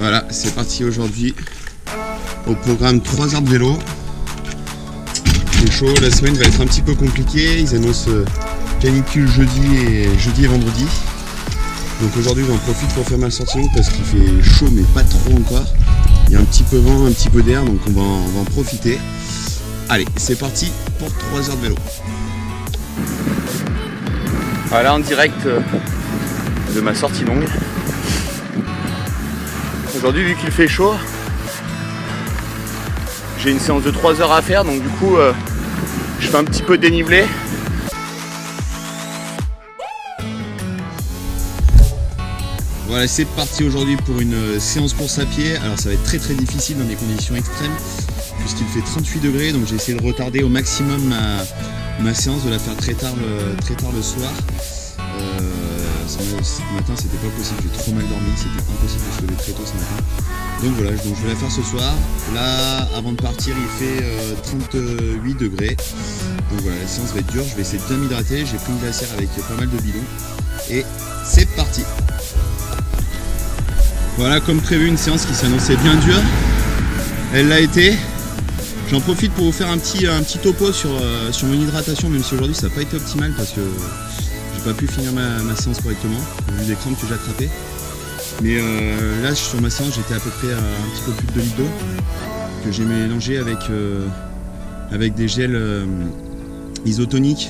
Voilà, c'est parti aujourd'hui. Au programme 3 heures de vélo. C'est chaud, la semaine va être un petit peu compliquée. Ils annoncent canicule jeudi et vendredi. Donc aujourd'hui j'en profite pour faire ma sortie longue parce qu'il fait chaud mais pas trop encore. Il y a un petit peu vent, un petit peu d'air, donc on va en profiter. Allez, c'est parti pour 3 heures de vélo. Voilà, en direct de ma sortie longue. Aujourd'hui, vu qu'il fait chaud, j'ai une séance de 3 heures à faire, donc du coup je fais un petit peu dénivelé. Voilà, c'est parti aujourd'hui pour une séance course à pied. Alors ça va être très difficile dans des conditions extrêmes puisqu'il fait 38 degrés, donc j'ai essayé de retarder au maximum ma séance, de la faire très tard le soir. Ce matin c'était pas possible, j'ai trop mal dormi, c'était impossible de se lever très tôt ce matin. Donc voilà, je vais la faire ce soir. Là, avant de partir, il fait 38 degrés. Donc voilà, la séance va être dure, je vais essayer de bien m'hydrater. J'ai pris une glacière avec pas mal de bidons. Et c'est parti. Voilà, comme prévu, une séance qui s'annonçait bien dure. Elle l'a été. J'en profite pour vous faire un petit topo sur mon hydratation, même si aujourd'hui ça n'a pas été optimal parce que j'ai pas pu finir ma séance correctement, vu des crampes que j'ai attrapées. Mais là, sur ma séance, j'étais à peu près à un petit peu plus de 2 litres d'eau que j'ai mélangé avec des gels isotoniques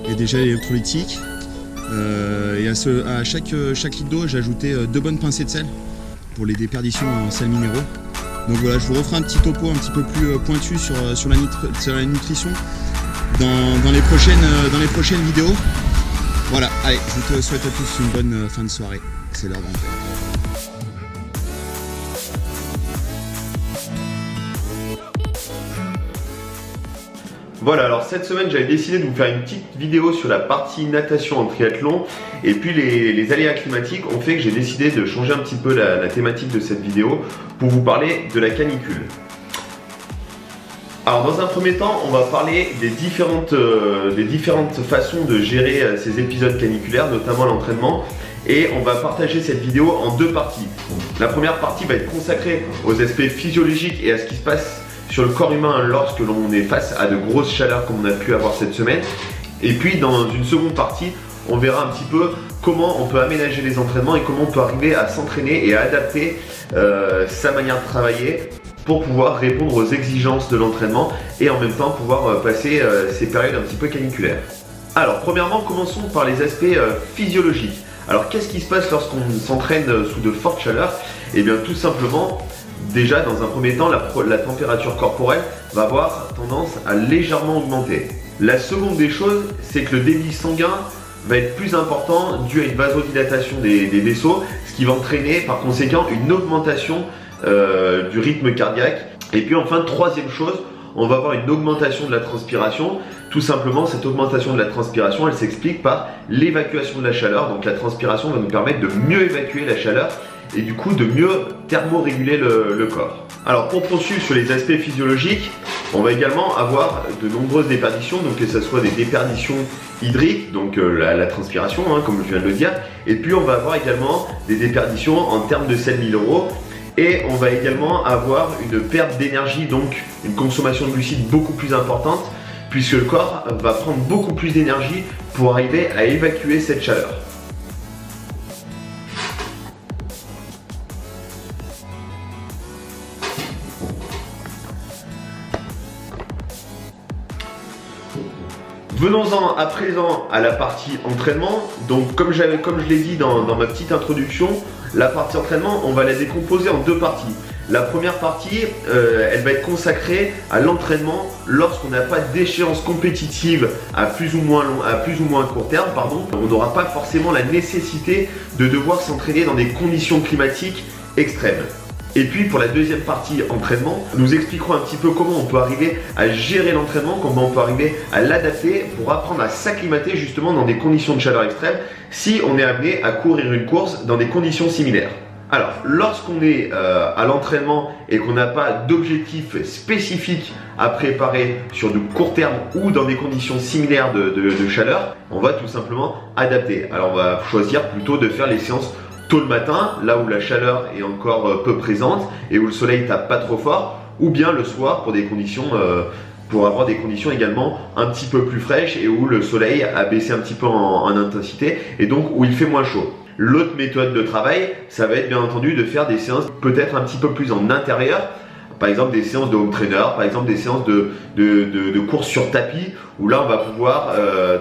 et des gels électrolytiques. Et à chaque litre d'eau, j'ai ajouté 2 bonnes pincées de sel pour les déperditions en sels minéraux. Donc voilà, je vous referai un petit topo un petit peu plus pointu sur la nutrition dans les prochaines vidéos. Voilà, allez, je vous souhaite à tous une bonne fin de soirée. C'est l'heure d'entrer. Voilà, alors cette semaine j'avais décidé de vous faire une petite vidéo sur la partie natation en triathlon, et puis les aléas climatiques ont fait que j'ai décidé de changer un petit peu la thématique de cette vidéo pour vous parler de la canicule. Alors dans un premier temps, on va parler des différentes façons de gérer ces épisodes caniculaires, notamment l'entraînement, et on va partager cette vidéo en 2 parties. La première partie va être consacrée aux aspects physiologiques et à ce qui se passe sur le corps humain lorsque l'on est face à de grosses chaleurs comme on a pu avoir cette semaine. Et puis dans une seconde partie, on verra un petit peu comment on peut aménager les entraînements et comment on peut arriver à s'entraîner et à adapter sa manière de travailler pour pouvoir répondre aux exigences de l'entraînement et en même temps pouvoir passer ces périodes un petit peu caniculaires. Alors premièrement, commençons par les aspects physiologiques. Alors qu'est-ce qui se passe lorsqu'on s'entraîne sous de fortes chaleurs? Eh bien tout simplement, déjà dans un premier temps, la température corporelle va avoir tendance à légèrement augmenter. La seconde des choses, c'est que le débit sanguin va être plus important dû à une vasodilatation des vaisseaux, ce qui va entraîner par conséquent une augmentation du rythme cardiaque. Et puis enfin, troisième chose, on va avoir une augmentation de la transpiration. Tout simplement, cette augmentation de la transpiration, elle s'explique par l'évacuation de la chaleur. Donc la transpiration va nous permettre de mieux évacuer la chaleur et du coup de mieux thermoréguler le corps. Alors pour poursuivre sur les aspects physiologiques, on va également avoir de nombreuses déperditions, donc que ce soit des déperditions hydriques, donc la transpiration, comme je viens de le dire, et puis on va avoir également des déperditions en termes de sels minéraux. Et on va également avoir une perte d'énergie, donc une consommation de glucides beaucoup plus importante, puisque le corps va prendre beaucoup plus d'énergie pour arriver à évacuer cette chaleur. Venons-en à présent à la partie entraînement. Donc comme je l'ai dit dans ma petite introduction, la partie entraînement, on va la décomposer en 2 parties. La première partie, elle va être consacrée à l'entraînement lorsqu'on n'a pas d'échéance compétitive à plus ou moins court terme. On n'aura pas forcément la nécessité de devoir s'entraîner dans des conditions climatiques extrêmes. Et puis pour la deuxième partie entraînement, nous expliquerons un petit peu comment on peut arriver à gérer l'entraînement, comment on peut arriver à l'adapter pour apprendre à s'acclimater justement dans des conditions de chaleur extrême si on est amené à courir une course dans des conditions similaires. Alors, lorsqu'on est à l'entraînement et qu'on n'a pas d'objectif spécifique à préparer sur du court terme ou dans des conditions similaires de chaleur, on va tout simplement adapter. Alors, on va choisir plutôt de faire les séances tôt le matin, là où la chaleur est encore peu présente et où le soleil tape pas trop fort, ou bien le soir pour des conditions pour avoir des conditions également un petit peu plus fraîches et où le soleil a baissé un petit peu en intensité et donc où il fait moins chaud. L'autre méthode de travail, ça va être bien entendu de faire des séances peut-être un petit peu plus en intérieur, par exemple des séances de home trainer, par exemple des séances de course sur tapis, où là on va pouvoir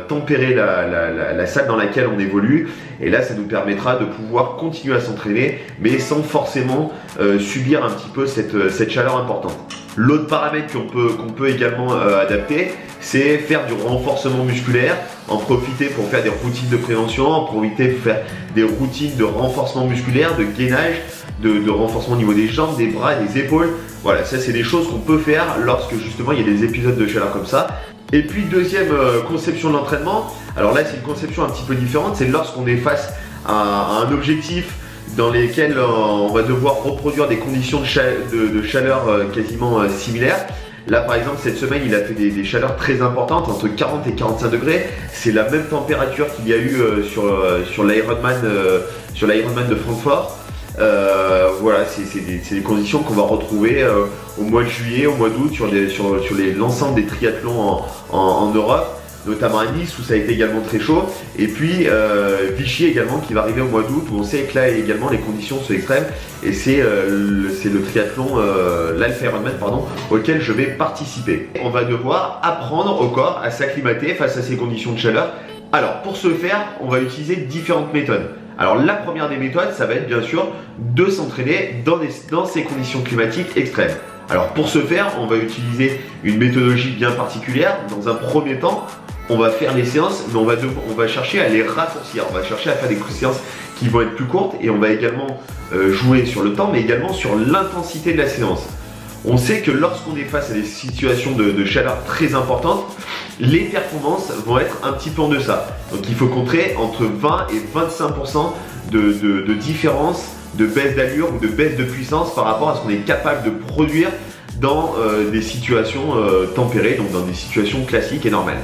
tempérer la salle dans laquelle on évolue, et là ça nous permettra de pouvoir continuer à s'entraîner, mais sans forcément subir un petit peu cette chaleur importante. L'autre paramètre qu'on peut également adapter, c'est faire du renforcement musculaire, en profiter pour faire des routines de prévention, en profiter pour faire des routines de renforcement musculaire, de gainage, de renforcement au niveau des jambes, des bras, des épaules. Voilà, ça c'est des choses qu'on peut faire lorsque justement il y a des épisodes de chaleur comme ça. Et puis deuxième conception de l'entraînement, alors là c'est une conception un petit peu différente, c'est lorsqu'on est face à un objectif dans lesquels on va devoir reproduire des conditions de chaleur quasiment similaires. Là par exemple cette semaine il a fait des chaleurs très importantes, entre 40 et 45 degrés. C'est la même température qu'il y a eu sur l'Ironman de Francfort. Voilà, c'est des conditions qu'on va retrouver au mois de juillet, au mois d'août sur l'ensemble des triathlons en Europe, notamment à Nice où ça a été également très chaud, et puis Vichy également qui va arriver au mois d'août où on sait que là également les conditions sont extrêmes, et c'est le triathlon, l'Alpha Ironman pardon, auquel je vais participer. On va devoir apprendre au corps à s'acclimater face à ces conditions de chaleur. Alors pour ce faire, on va utiliser différentes méthodes. Alors la première des méthodes, ça va être bien sûr de s'entraîner dans ces conditions climatiques extrêmes. Alors pour ce faire, on va utiliser une méthodologie bien particulière. Dans un premier temps, on va faire les séances, mais on va chercher à les raccourcir. On va chercher à faire des séances qui vont être plus courtes, et on va également jouer sur le temps, mais également sur l'intensité de la séance. On sait que lorsqu'on est face à des situations de chaleur très importantes, les performances vont être un petit peu en deçà. Donc il faut compter entre 20 et 25% de différence, de baisse d'allure ou de baisse de puissance par rapport à ce qu'on est capable de produire dans des situations tempérées, donc dans des situations classiques et normales.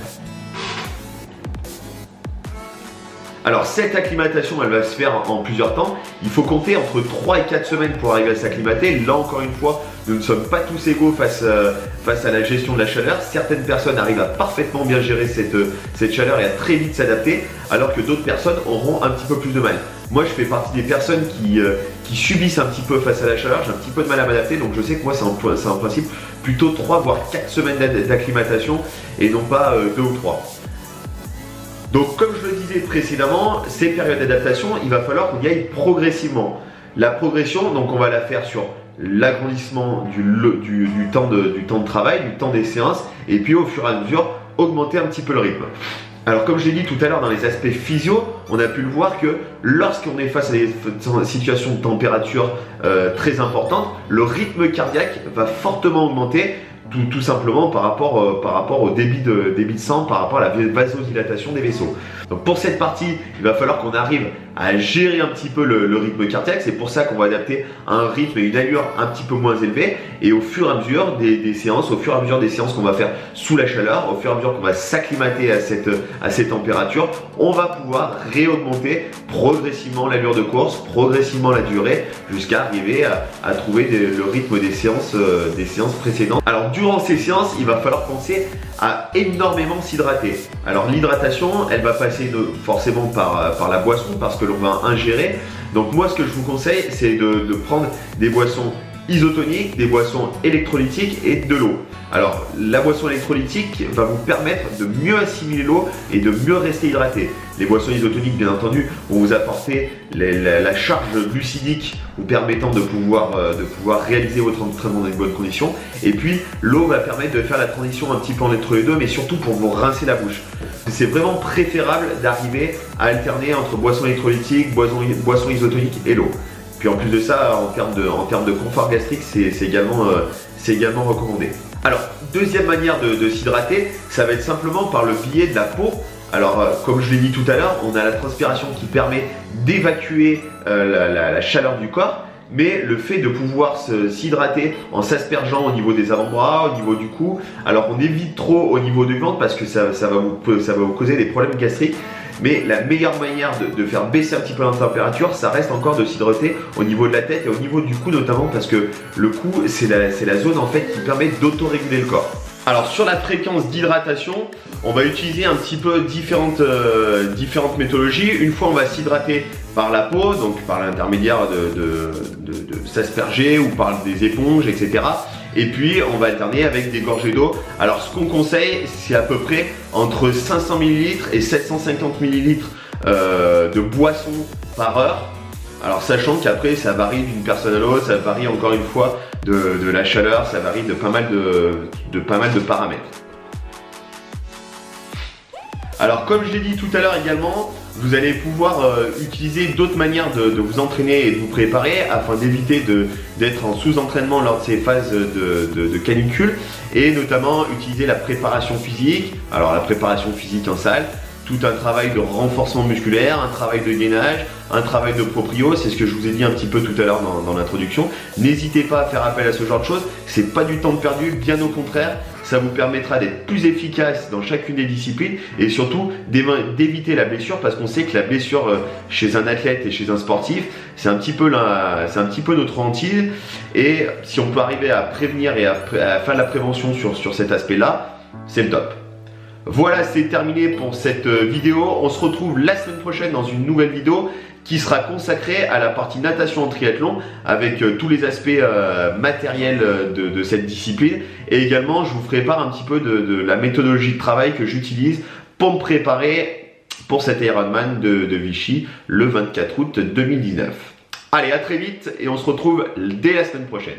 Alors cette acclimatation, elle va se faire en plusieurs temps. Il faut compter entre 3 et 4 semaines pour arriver à s'acclimater. Là encore une fois, nous ne sommes pas tous égaux face à la gestion de la chaleur. Certaines personnes arrivent à parfaitement bien gérer cette chaleur et à très vite s'adapter, alors que d'autres personnes auront un petit peu plus de mal. Moi je fais partie des personnes qui subissent un petit peu face à la chaleur, j'ai un petit peu de mal à m'adapter, donc je sais que moi c'est en principe plutôt 3 voire 4 semaines d'acclimatation et non pas 2 ou 3. Donc comme je le disais précédemment, ces périodes d'adaptation, il va falloir qu'on y aille progressivement. La progression, donc on va la faire sur l'agrandissement du temps de travail, du temps des séances, et puis au fur et à mesure, augmenter un petit peu le rythme. Alors comme je l'ai dit tout à l'heure dans les aspects physio, on a pu le voir que lorsqu'on est face à des situations de température très importantes, le rythme cardiaque va fortement augmenter, tout simplement par rapport au débit de sang, par rapport à la vasodilatation des vaisseaux. Donc pour cette partie, il va falloir qu'on arrive à gérer un petit peu le rythme cardiaque. C'est pour ça qu'on va adapter un rythme et une allure un petit peu moins élevés, et au fur et à mesure des séances, qu'on va faire sous la chaleur, au fur et à mesure qu'on va s'acclimater à ces températures, on va pouvoir réaugmenter progressivement l'allure de course, progressivement la durée, jusqu'à arriver à trouver le rythme des séances précédentes. Alors durant ces séances, il va falloir penser à énormément s'hydrater. Alors l'hydratation, elle va passer forcément par la boisson, parce que l'on va ingérer. Donc moi ce que je vous conseille, c'est de prendre des boissons isotoniques, des boissons électrolytiques et de l'eau. Alors la boisson électrolytique va vous permettre de mieux assimiler l'eau et de mieux rester hydraté. Les boissons isotoniques bien entendu vont vous apporter la charge glucidique vous permettant de pouvoir réaliser votre entraînement dans de bonnes conditions. Et puis l'eau va permettre de faire la transition un petit peu entre les deux, mais surtout pour vous rincer la bouche. C'est vraiment préférable d'arriver à alterner entre boissons électrolytiques, boissons isotoniques et l'eau. Puis en plus de ça, en termes de confort gastrique, c'est également recommandé. Alors, deuxième manière de s'hydrater, ça va être simplement par le biais de la peau. Alors, comme je l'ai dit tout à l'heure, on a la transpiration qui permet d'évacuer la chaleur du corps, mais le fait de pouvoir s'hydrater en s'aspergeant au niveau des avant-bras, au niveau du cou, alors on évite trop au niveau du ventre parce que ça va vous causer des problèmes gastriques. mais la meilleure manière de faire baisser un petit peu la température, ça reste encore de s'hydrater au niveau de la tête et au niveau du cou notamment, parce que le cou, c'est la zone en fait qui permet d'autoréguler le corps. Alors sur la fréquence d'hydratation, on va utiliser un petit peu différentes méthodologies. Une fois on va s'hydrater par la peau, donc par l'intermédiaire de s'asperger ou par des éponges, etc. Et puis on va alterner avec des gorgées d'eau. Alors ce qu'on conseille, c'est à peu près entre 500 ml et 750 ml de boisson par heure. Alors sachant qu'après ça varie d'une personne à l'autre, ça varie encore une fois de la chaleur, ça varie de pas mal de paramètres. Alors comme je l'ai dit tout à l'heure également, vous allez pouvoir utiliser d'autres manières de vous entraîner et de vous préparer afin d'éviter d'être en sous-entraînement lors de ces phases de canicule, et notamment utiliser la préparation physique. Alors la préparation physique en salle, tout un travail de renforcement musculaire, un travail de gainage, un travail de proprio, c'est ce que je vous ai dit un petit peu tout à l'heure dans l'introduction. N'hésitez pas à faire appel à ce genre de choses, c'est pas du temps perdu, bien au contraire, ça vous permettra d'être plus efficace dans chacune des disciplines et surtout d'éviter la blessure, parce qu'on sait que la blessure chez un athlète et chez un sportif, c'est un petit peu notre hantise, et si on peut arriver à prévenir et à faire de la prévention sur cet aspect-là, c'est le top. Voilà, c'est terminé pour cette vidéo. On se retrouve la semaine prochaine dans une nouvelle vidéo qui sera consacrée à la partie natation en triathlon avec tous les aspects matériels de cette discipline. Et également, je vous ferai part un petit peu de la méthodologie de travail que j'utilise pour me préparer pour cet Ironman de Vichy le 24 août 2019. Allez, à très vite et on se retrouve dès la semaine prochaine.